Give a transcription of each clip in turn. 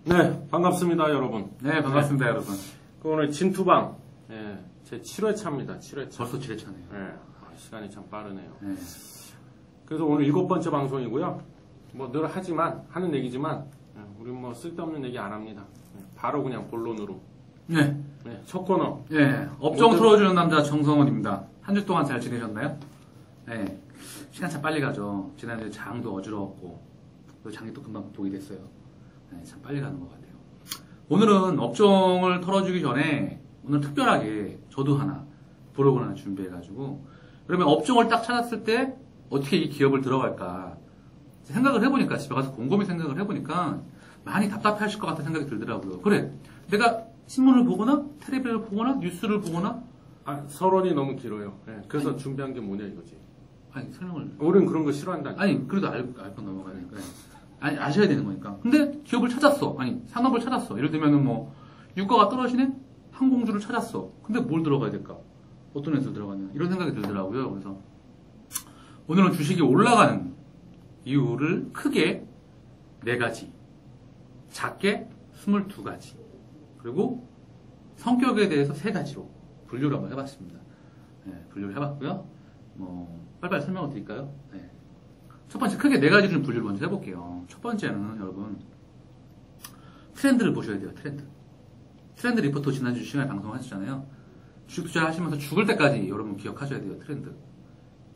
네, 반갑습니다, 여러분. 네, 반갑습니다, 여러분. 오늘 진투방, 제 7회차입니다, 7회차. 벌써 7회차네요. 네, 시간이 참 빠르네요. 네. 그래서 오늘 7번째 방송이고요. 뭐 늘 하는 얘기지만, 우리 뭐 쓸데없는 얘기 안 합니다. 바로 그냥 본론으로. 네. 네, 첫 코너. 네, 업종 풀어주는 남자 정성원입니다. 한 주 동안 잘 지내셨나요? 네. 시간 참 빨리 가죠. 지난주에 장도 어지러웠고, 또 장이 또 금방 복이 됐어요. 네, 참 빨리 가는 것 같아요. 오늘은 업종을 털어주기 전에, 오늘 특별하게 저도 하나, 브로그를 하나 준비해가지고, 그러면 업종을 딱 찾았을 때, 어떻게 이 기업을 들어갈까. 생각을 해보니까, 집에 가서 곰곰이 생각을 해보니까, 많이 답답해 하실 것 같은 생각이 들더라고요. 그래. 내가 신문을 보거나, 텔레비를 보거나, 뉴스를 보거나, 서론이 너무 길어요. 네, 그래서 준비한 게 뭐냐 이거지. 아니, 설명을. 우리는 그런 거 싫어한다. 아니, 그래도 알고 넘어가야 되니까. 아니, 아셔야 되는 거니까. 근데 기업을 찾았어. 아니, 산업을 찾았어. 예를 들면은 뭐, 유가가 떨어지는 항공주를 찾았어. 근데 뭘 들어가야 될까? 어떤 회사를 들어가냐. 이런 생각이 들더라고요. 그래서, 오늘은 주식이 올라가는 이유를 크게 4가지, 작게 22가지, 그리고 성격에 대해서 3가지로 분류를 한번 해봤습니다. 네, 분류를 해봤고요. 빨리빨리 설명을 드릴까요? 네. 첫 번째, 크게 4가지로 좀 분류를 먼저 해볼게요. 첫 번째는 여러분, 트렌드를 보셔야 돼요, 트렌드. 트렌드 리포터 지난주 시간에 방송하셨잖아요. 주식 투자 하시면서 죽을 때까지 여러분 기억하셔야 돼요, 트렌드.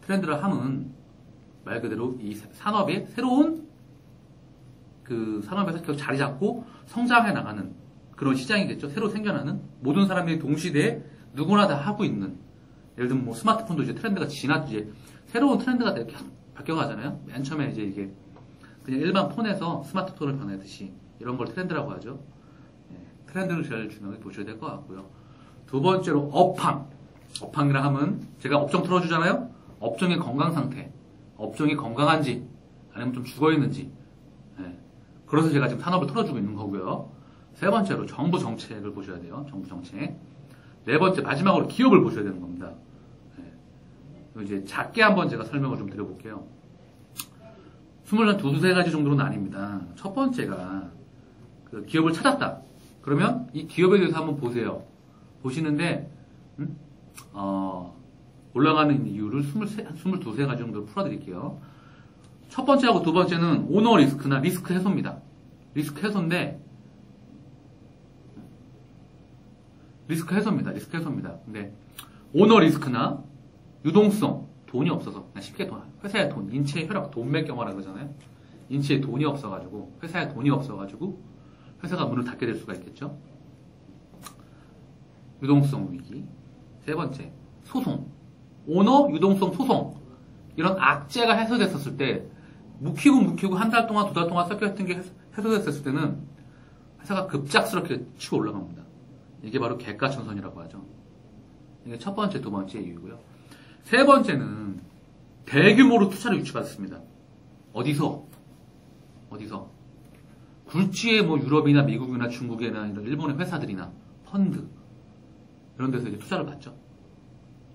트렌드를 함은 말 그대로 이 산업의 새로운 그 산업에서 계속 자리 잡고 성장해 나가는 그런 시장이겠죠. 새로 생겨나는 모든 사람들이 동시대에 누구나 다 하고 있는, 예를 들면 뭐 스마트폰도 이제 트렌드가 이제 새로운 트렌드가 이렇게 바뀌어가잖아요. 맨 처음에 이제 이게 그냥 일반 폰에서 스마트폰을 변하듯이 이런 걸 트렌드라고 하죠. 트렌드를 제일 중요하게 보셔야 될 것 같고요. 두 번째로 업황이라 하면 제가 업종 틀어주잖아요. 업종의 건강 상태, 업종이 건강한지 아니면 좀 죽어있는지, 그래서 제가 지금 산업을 틀어주고 있는 거고요. 세 번째로 정부 정책을 보셔야 돼요. 정부 정책. 네 번째, 마지막으로 기업을 보셔야 되는 겁니다. 이제 작게 한번 제가 설명을 좀 드려볼게요. 22가지 정도로 나뉩니다. 첫 번째가 그 기업을 찾았다. 그러면 이 기업에 대해서 한번 보세요. 보시는데 올라가는 이유를 22가지 정도로 풀어드릴게요. 첫 번째하고 두 번째는 오너 리스크나 리스크 해소입니다. 리스크 해소인데 리스크 해소입니다. 근데 오너 리스크나 유동성, 돈이 없어서, 그냥 쉽게 회사에 돈, 인체 혈액, 돈맥 경화라 그러잖아요. 인체에 돈이 없어가지고, 회사에 돈이 없어가지고, 회사가 문을 닫게 될 수가 있겠죠. 유동성 위기. 세 번째, 소송. 오너 유동성 소송. 이런 악재가 해소됐었을 때, 묵히고 한 달 동안, 2달 동안 섞여있던 게 해소됐었을 때는, 회사가 급작스럽게 치고 올라갑니다. 이게 바로 개가천선이라고 하죠. 이게 첫 번째, 두 번째 이유고요. 세 번째는 대규모로 투자를 유치받습니다. 어디서? 굴지의 뭐 유럽이나 미국이나 중국이나 이런 일본의 회사들이나 펀드 이런 데서 이제 투자를 받죠.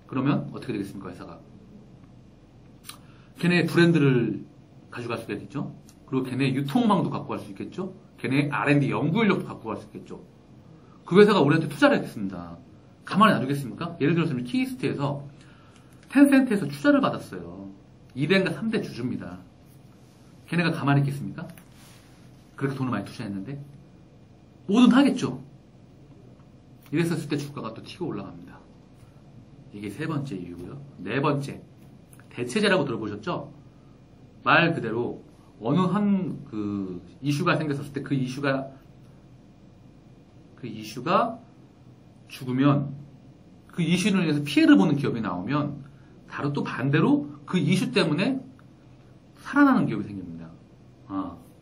그러면 어떻게 되겠습니까, 회사가? 걔네 브랜드를 가져갈 수 있겠죠. 그리고 걔네 유통망도 갖고 갈 수 있겠죠. 걔네 R&D 연구 인력도 갖고 갈 수 있겠죠. 그 회사가 우리한테 투자를 했습니다. 가만히 놔두겠습니까? 예를 들어서 키이스트에서 텐센트에서 투자를 받았어요. 2대인가 3대 주주입니다. 걔네가 가만히 있겠습니까? 그렇게 돈을 많이 투자했는데 뭐든 하겠죠. 이랬었을 때 주가가 또 튀고 올라갑니다. 이게 세 번째 이유고요. 네 번째, 대체제라고 들어보셨죠? 말 그대로 어느 한 그 이슈가 생겼을 때 그 이슈가 죽으면 그 이슈로 인해서 피해를 보는 기업이 나오면 바로 또 반대로 그 이슈 때문에 살아나는 기업이 생깁니다.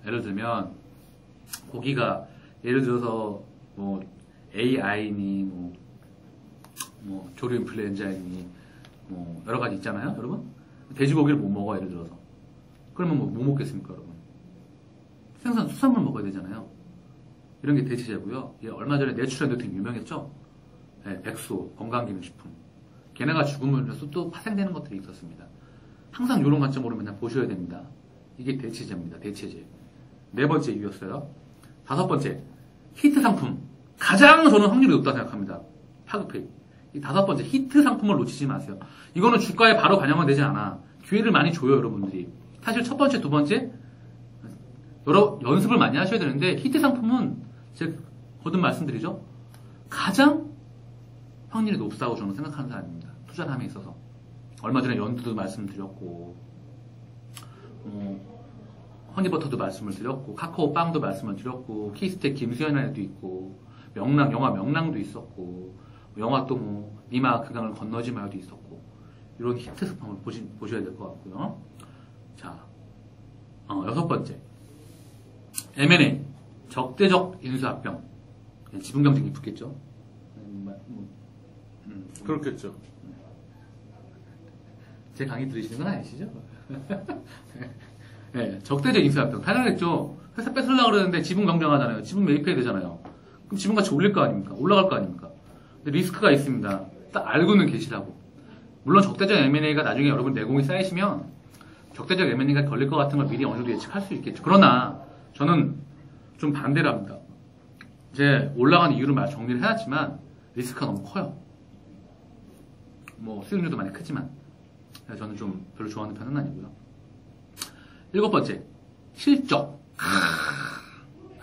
예를 들면 고기가 예를 들어서 뭐 AI니 뭐 조류 인플루엔자니 뭐 여러 가지 있잖아요, 여러분. 돼지고기를 못 먹어, 예를 들어서. 그러면 뭐 먹겠습니까, 여러분? 수산물 먹어야 되잖아요. 이런 게 대체제고요. 얼마 전에 내추럴랜드 되게 유명했죠. 백소, 건강기능식품. 걔네가 죽으면서 또 파생되는 것들이 있었습니다. 항상 이런 관점으로 맨날 보셔야 됩니다. 이게 대체제입니다. 대체제. 네 번째 이유였어요. 다섯 번째, 히트 상품. 가장 저는 확률이 높다고 생각합니다. 파급페이. 이 다섯 번째, 히트 상품을 놓치지 마세요. 이거는 주가에 바로 반영은 되지 않아. 기회를 많이 줘요, 여러분들이. 사실 첫 번째, 두 번째, 여러 연습을 많이 하셔야 되는데, 히트 상품은 제가 거듭 말씀드리죠. 가장 확률이 높다고 저는 생각하는 사람입니다. 투자를 함에 있어서. 얼마 전에 연두도 말씀드렸고, 허니버터도 말씀을 드렸고, 카카오빵도 말씀을 드렸고, 키스텍 김수현에도 있고, 영화 명랑도 있었고, 영화 또 니마 그강을 건너지 마요도 있었고, 이런 히트 상품을 보셔야 될 것 같고요. 자, 여섯 번째. M&A. 적대적 인수합병. 지분 경쟁이 붙겠죠. 그렇겠죠. 제 강의 들으시는 건 아니시죠? 네, 적대적 인수합병. 당연했죠. 회사 뺏으려고 그러는데 지분 경쟁하잖아요. 지분 매입해야 되잖아요. 그럼 지분 가치 올릴 거 아닙니까? 올라갈 거 아닙니까? 근데 리스크가 있습니다. 딱 알고는 계시라고. 물론 적대적 M&A가 나중에 여러분 내공이 쌓이시면 적대적 M&A가 걸릴 것 같은 걸 미리 어느 정도 예측할 수 있겠죠. 그러나 저는 좀 반대를 합니다. 이제 올라가는 이유를 정리를 해놨지만 리스크가 너무 커요. 수익률도 많이 크지만 저는 좀 별로 좋아하는 편은 아니고요. 일곱 번째, 실적.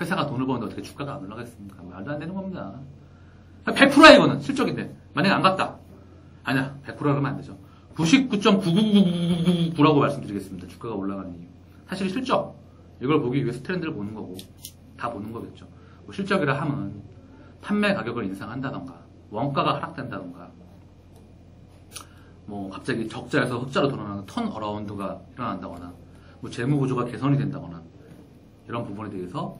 회사가 돈을 버는데 어떻게 주가가 안 올라가겠습니까? 말도 안 되는 겁니다. 100%야 이거는 실적인데 만약에 안 갔다. 아니야 100%라면 안 되죠. 99.9999999라고 말씀드리겠습니다. 주가가 올라가는 이유. 사실 실적 이걸 보기 위해서 트렌드를 보는 거고 다 보는 거겠죠. 실적이라 함은 판매 가격을 인상한다던가 원가가 하락된다던가 갑자기 적자에서 흑자로 돌아가는 턴 어라운드가 일어난다거나 재무 구조가 개선이 된다거나 이런 부분에 대해서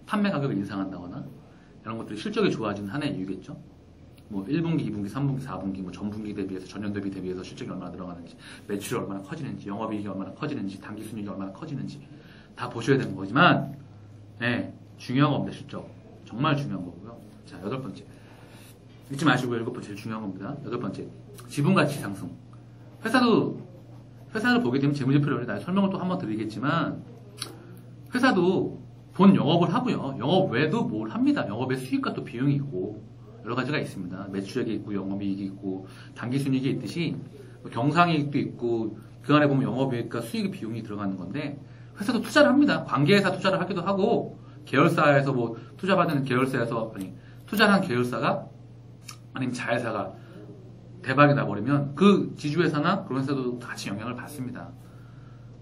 판매 가격을 인상한다거나 이런 것들이 실적이 좋아진 한 해의 이유겠죠. 1분기, 2분기, 3분기, 4분기, 전분기 대비해서 전년 대비 대비해서 실적이 얼마나 들어가는지, 매출이 얼마나 커지는지, 영업이익이 얼마나 커지는지, 당기순이익이 얼마나 커지는지 다 보셔야 되는 거지만, 중요한 겁니다. 실적 정말 중요한 거고요. 자, 여덟 번째 잊지 마시고요. 일곱 번째 제일 중요한 겁니다. 여덟 번째 지분 가치 상승. 회사를 보게 되면 재무제표를 나중에 설명을 또 한번 드리겠지만 회사도 본 영업을 하고요. 영업 외에도 뭘 합니다. 영업의 수익과 또 비용이 있고 여러 가지가 있습니다. 매출액이 있고 영업이익이 있고 당기순이익이 있듯이 경상이익도 있고 그 안에 보면 영업이익과 수익의 비용이 들어가는 건데 회사도 투자를 합니다. 관계회사 투자를 하기도 하고 계열사에서 투자받는 계열사에서 투자를 한 계열사가 아니면 자회사가 대박이 나버리면 그 지주회사나 그런 회사도 같이 영향을 받습니다.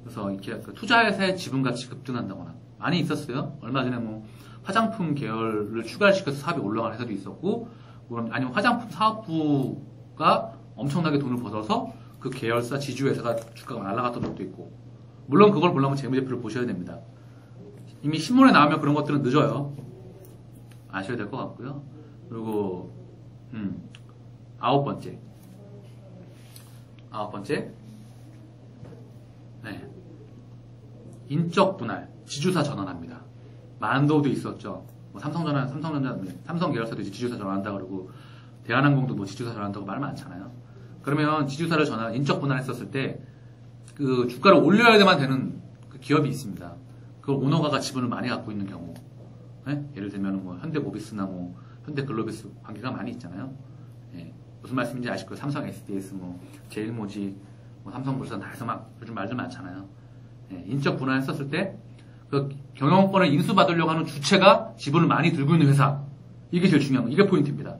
그래서 이렇게 투자회사의 지분가치 급등한다거나 많이 있었어요. 얼마 전에 화장품 계열을 추가시켜서 사업이 올라가는 회사도 있었고 아니면 화장품 사업부가 엄청나게 돈을 벌어서 그 계열사 지주회사가 주가가 날아갔던 적도 있고 물론 그걸 보려면 재무제표를 보셔야 됩니다. 이미 신문에 나오면 그런 것들은 늦어요. 아셔야 될 것 같고요. 그리고 아홉 번째 인적 분할 지주사 전환합니다. 만도도 있었죠. 삼성 계열사도 이제 지주사 전환한다 그러고 대한항공도 지주사 전환한다고 말 많잖아요. 그러면 지주사를 인적 분할했었을 때 그 주가를 올려야만 되는 그 기업이 있습니다. 그걸 오너가가 지분을 많이 갖고 있는 경우, 예를 들면 현대모비스나 현대글로비스 관계가 많이 있잖아요. 무슨 말씀인지 아실 거예요. 삼성 SDS, 제일모직, 삼성물산 다 해서 요즘 말들 많잖아요. 인적 분할했었을 때 그 경영권을 인수받으려고 하는 주체가 지분을 많이 들고 있는 회사. 이게 제일 중요한 거. 이게 포인트입니다.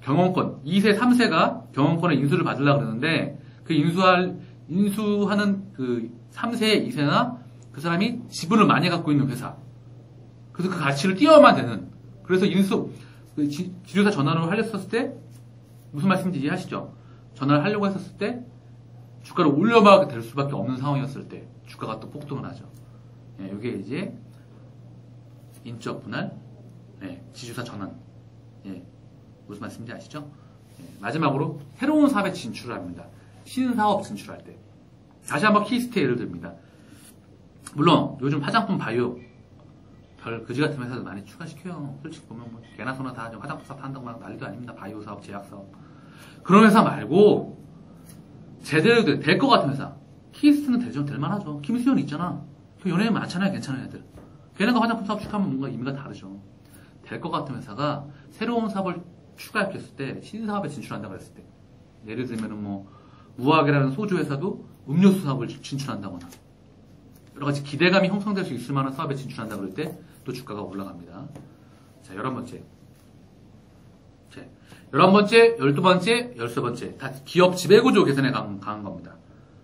경영권 2세, 3세가 경영권의 인수를 받으려고 그러는데 그 인수하는 그 3세, 2세나 그 사람이 지분을 많이 갖고 있는 회사. 그래서 그 가치를 띄워야만 되는. 그래서 지주사 전환을 하렸었을 때 무슨 말씀인지 이해하시죠? 전환을 하려고 했었을 때 주가를 올려봐야 될 수밖에 없는 상황이었을 때 주가가 또 폭등을 하죠. 이게 이제 인적 분할, 지주사 전환. 무슨 말씀인지 아시죠? 마지막으로 새로운 사업에 진출을 합니다. 신사업 진출할 때. 다시 한번 키스테 예를 듭니다. 물론 요즘 화장품 바이오 별 그지 같은 회사들 많이 추가시켜요. 솔직히 보면 개나 소나 다 화장품 사업 한다고 막 난리도 아닙니다. 바이오 사업, 제약 사업. 그런 회사 말고 제대로 될 것 같은 회사. 키스트는 될 만하죠. 김수현 있잖아. 그 연예인 많잖아요. 괜찮은 애들. 걔네가 화장품 사업 축하하면 뭔가 의미가 다르죠. 될 것 같은 회사가 새로운 사업을 추가했을 때, 신사업에 진출한다고 했을 때, 예를 들면 뭐, 무화과라는 소주 회사도 음료수 사업을 진출한다거나, 여러 가지 기대감이 형성될 수 있을 만한 사업에 진출한다고 할 때, 또 주가가 올라갑니다. 자, 11번째. 자, 11번째, 12번째, 13번째. 다 기업 지배구조 개선에 강한 겁니다.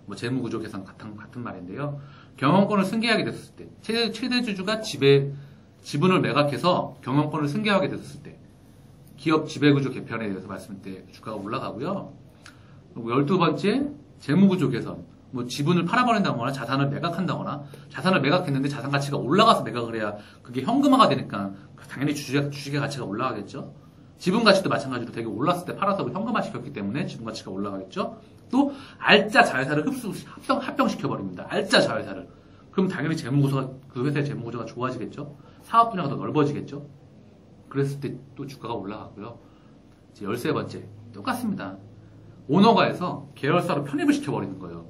뭐, 재무구조 개선 같은 말인데요. 경영권을 승계하게 됐을 때, 최대 주주가 지분을 매각해서 경영권을 승계하게 됐을 때, 기업 지배구조 개편에 대해서 말씀드릴 때 주가가 올라가고요. 그리고 12번째, 재무구조 개선. 뭐 지분을 팔아버린다거나 자산을 매각한다거나, 자산을 매각했는데 자산 가치가 올라가서 매각을 해야 그게 현금화가 되니까 당연히 주식의 가치가 올라가겠죠. 지분 가치도 마찬가지로 되게 올랐을 때 팔아서 현금화 시켰기 때문에 지분 가치가 올라가겠죠. 또 알짜 자회사를 합병시켜버립니다. 알짜 자회사를. 그럼 당연히 그 회사의 재무구조가 좋아지겠죠. 사업 분야가 더 넓어지겠죠. 그랬을 때 또 주가가 올라가고요. 이제 13번째. 똑같습니다. 오너가 해서 계열사로 편입을 시켜버리는 거예요.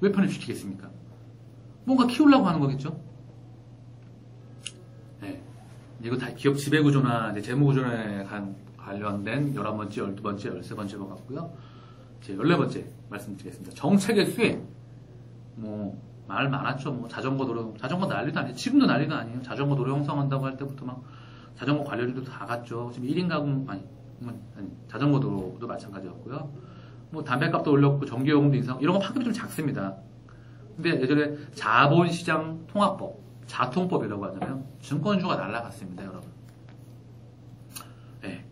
왜 편입시키겠습니까? 뭔가 키우려고 하는 거겠죠? 네. 이거 다 기업 지배구조나 이제 재무구조에 관련된 11번째, 12번째, 13번째로 갔고요. 이제 14번째 말씀드리겠습니다. 정책의 수행. 말 많았죠. 자전거 난리도 아니에요. 지금도 난리도 아니에요. 자전거 도로 형성한다고 할 때부터 막 자전거 관련주도 다 갔죠. 지금 1인 가구, 자전거 도로도 마찬가지였고요. 담배값도 올렸고, 전기요금도 인상, 이런 거 파급이 좀 작습니다. 근데 예전에 자본시장 통합법, 자통법이라고 하잖아요. 증권주가 날아갔습니다, 여러분. 네.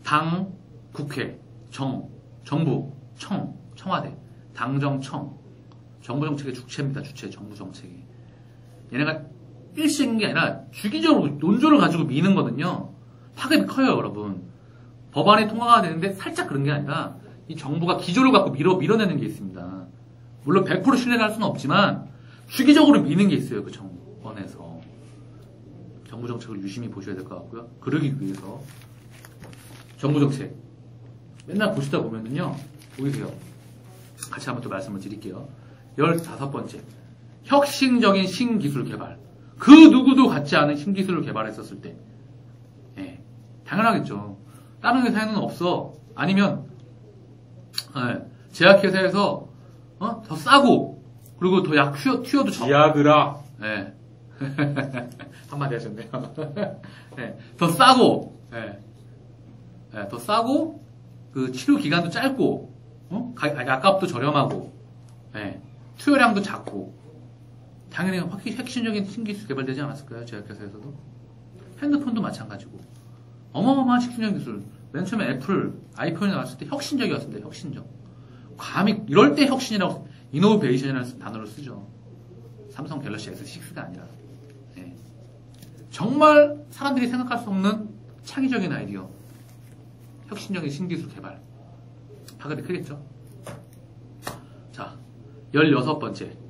당, 국회, 정부, 청와대, 당정청, 정부 정책의 주체입니다, 정부 정책이. 얘네가 일시인 게 아니라 주기적으로 논조를 가지고 미는 거거든요. 파급이 커요, 여러분. 법안이 통과가 되는데 살짝 그런 게 아니라 이 정부가 기조를 갖고 밀어내는 게 있습니다. 물론 100% 신뢰를 할 수는 없지만 주기적으로 미는 게 있어요. 그 정권에서. 정부 정책을 유심히 보셔야 될 것 같고요. 그러기 위해서 정부 정책 맨날 보시다 보면은요. 보이세요. 같이 한번 또 말씀을 드릴게요. 15번째. 혁신적인 신기술 개발. 그 누구도 갖지 않은 신기술을 개발했었을 때. 예, 당연하겠죠. 다른 회사에는 없어. 아니면 제약회사에서 더 싸고 그리고 더 약 투여도 적고. 지하드라. 네. 한마디 하셨네요. 네. 더 싸고, 더 싸고 그 치료 기간도 짧고, 약값도 저렴하고, 투여량도 작고. 당연히 혁신적인 신기술 개발되지 않았을까요? 제약회사에서도. 핸드폰도 마찬가지고. 어마어마한 혁신적인 기술. 맨 처음에 애플, 아이폰이 나왔을 때 혁신적이었습니다. 혁신적. 감히 이럴 때 혁신이라고 이노베이션이라는 단어를 쓰죠. 삼성 갤럭시 S6가 아니라. 네. 정말 사람들이 생각할 수 없는 창의적인 아이디어. 혁신적인 신기술 개발. 파급이 크겠죠. 자, 16번째.